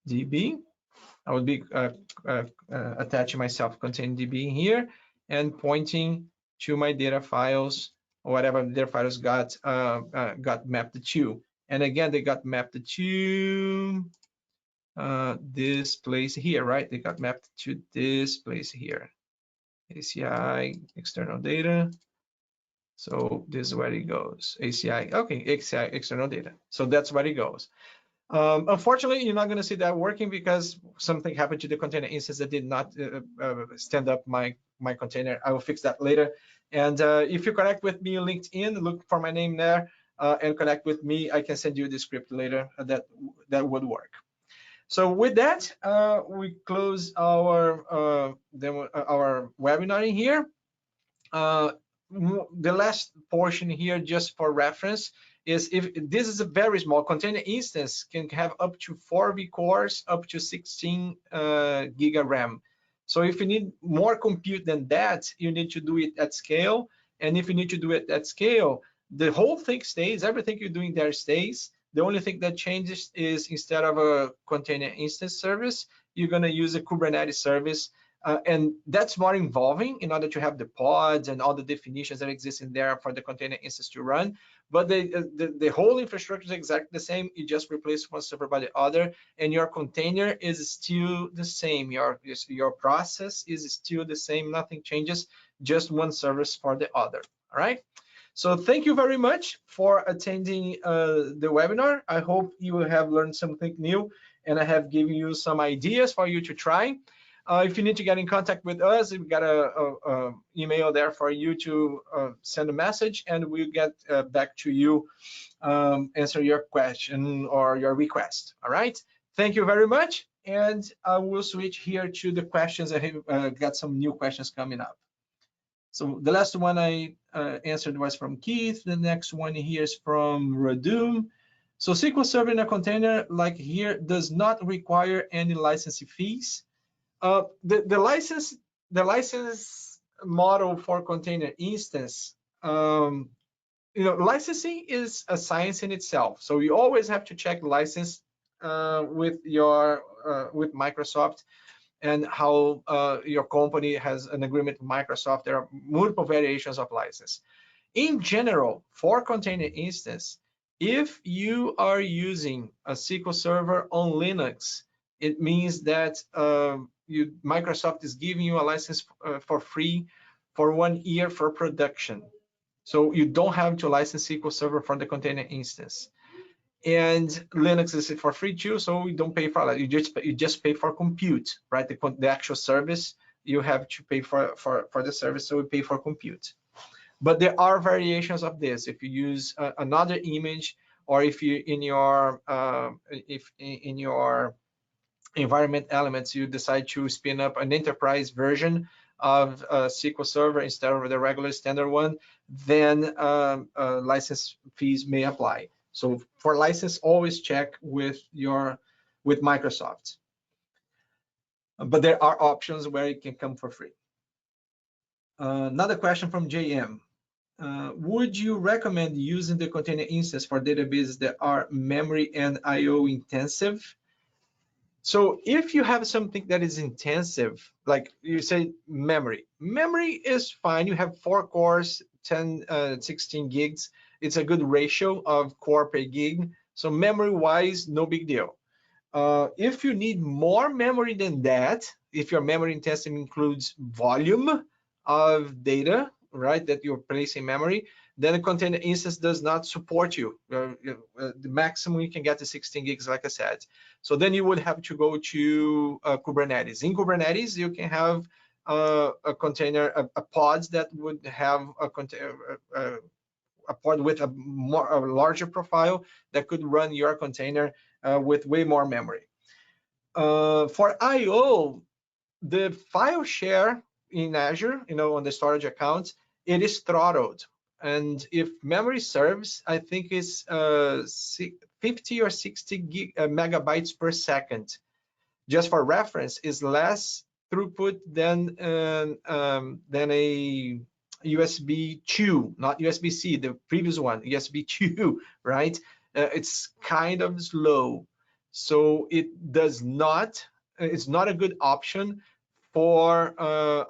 DB. I would be attaching my self-contained DB here and pointing to my data files, or whatever data files got mapped to. And again, they got mapped to this place here, right? They got mapped to this place here. ACI external data. So this is where it goes. ACI, okay, ACI external data. So that's where it goes. Unfortunately, you're not going to see that working because something happened to the container instance that did not stand up my container. I will fix that later. And if you connect with me on LinkedIn, look for my name there and connect with me. I can send you the script later. That would work. So with that, we close our webinar in here. The last portion here, just for reference, is if this is a very small container instance, can have up to 4 vCores, up to 16 giga RAM. So if you need more compute than that, you need to do it at scale. And if you need to do it at scale, the whole thing stays, everything you're doing there stays. The only thing that changes is instead of a container instance service, you're going to use a Kubernetes service. And that's more involving in order to have the pods and all the definitions that exist in there for the container instance to run. But the whole infrastructure is exactly the same. You just replace one server by the other, and your container is still the same. Your process is still the same. Nothing changes, just one service for the other. All right. So thank you very much for attending the webinar. I hope you have learned something new, and I have given you some ideas for you to try. If you need to get in contact with us, we've got a email there for you to send a message, and we'll get back to you, answer your question or your request. All right. Thank you very much, and I will switch here to the questions. I have got some new questions coming up. So the last one I answered was from Keith. The next one here is from Radum. So SQL Server in a container like here does not require any licensing fees. The license model for container instance, licensing is a science in itself. So you always have to check license with Microsoft, and how your company has an agreement with Microsoft. There are multiple variations of license. In general, for container instance, if you are using a SQL Server on Linux, it means that Microsoft is giving you a license for free for 1 year for production. So you don't have to license SQL Server for the container instance. And Linux is for free too, so you don't pay for that. You just pay for compute, right? The actual service, you have to pay for the service, so we pay for compute. But there are variations of this. If you use another image, or if you in your environment elements you decide to spin up an enterprise version of SQL Server instead of the regular standard one, then license fees may apply. So for license, always check with Microsoft. But there are options where it can come for free. Another question from JM. Would you recommend using the container instance for databases that are memory and IO intensive? So if you have something that is intensive, like you say memory is fine. You have 4 cores, 16 gigs. It's a good ratio of core per gig. So memory wise, no big deal. If you need more memory than that, if your memory intensive includes volume of data, right, that you're placing memory, then a container instance does not support you. The maximum you can get is 16 gigs, like I said. So then you would have to go to Kubernetes. In Kubernetes, you can have a container, a pods that would have a pod with a larger profile that could run your container with way more memory. For I/O, the file share in Azure, on the storage account, it is throttled. And if memory serves, I think it's 50 or 60 megabytes per second. Just for reference, is less throughput than a USB 2, not USB-C, the previous one, USB 2, right? It's kind of slow. So it's not a good option for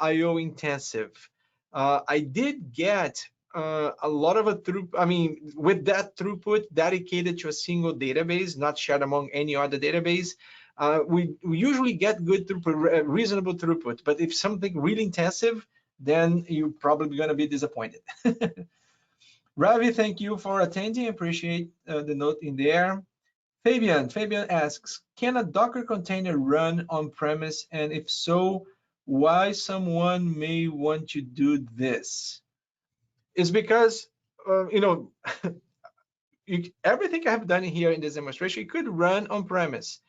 IO intensive. I did get a lot of a throughput, with that throughput dedicated to a single database, not shared among any other database. We usually get good throughput, reasonable throughput, but if something really intensive, then you're probably going to be disappointed. Ravi, thank you for attending. Appreciate the note in there. Fabian asks, can a Docker container run on-premise? And if so, why someone may want to do this? It's because, everything I have done here in this demonstration, you could run on-premise.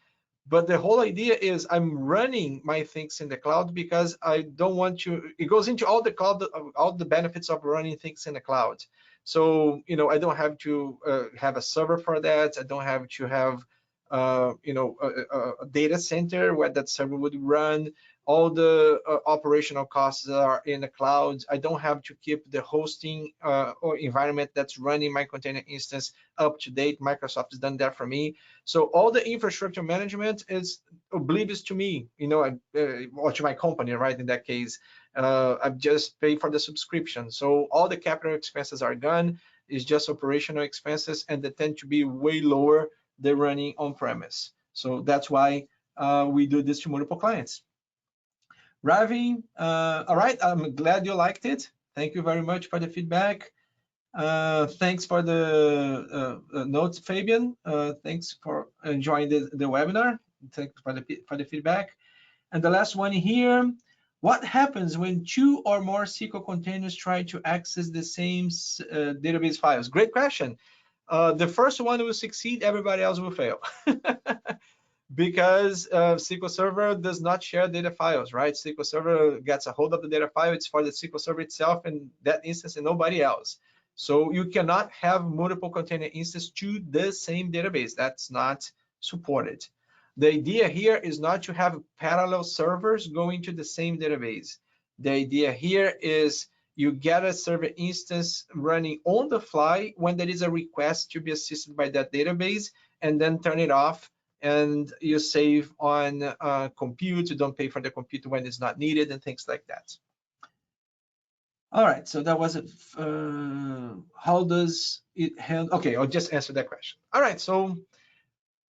But the whole idea is I'm running my things in the cloud because I don't want to, it goes into all the benefits of running things in the cloud. So, I don't have to have a server for that. I don't have to have, a data center where that server would run. All the operational costs are in the cloud. I don't have to keep the hosting or environment that's running my container instance up to date. Microsoft has done that for me. So all the infrastructure management is oblivious to me, or to my company, right? In that case, I just pay for the subscription. So all the capital expenses are gone. It's just operational expenses, and they tend to be way lower than running on-premise. So that's why we do this to multiple clients. Ravi, all right, I'm glad you liked it. Thank you very much for the feedback. Thanks for the notes, Fabian. Thanks for enjoying the webinar. Thanks for the feedback. And the last one here, what happens when 2 or more SQL containers try to access the same database files? Great question. The first one will succeed, everybody else will fail. Because SQL Server does not share data files, right? SQL Server gets a hold of the data file. It's for the SQL Server itself and that instance and nobody else. So you cannot have multiple container instances to the same database. That's not supported. The idea here is not to have parallel servers going to the same database. The idea here is you get a server instance running on the fly when there is a request to be assisted by that database, and then turn it off and you save on compute. You don't pay for the compute when it's not needed and things like that. All right, so that was it. How does it handle? Okay, I'll just answer that question. All right, so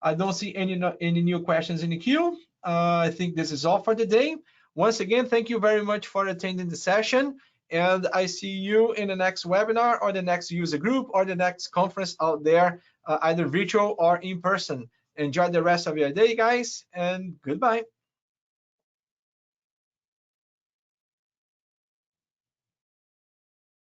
I don't see any new questions in the queue. I think this is all for today. Once again, thank you very much for attending the session, and I see you in the next webinar or the next user group or the next conference out there, either virtual or in person. Enjoy the rest of your day, guys, and goodbye.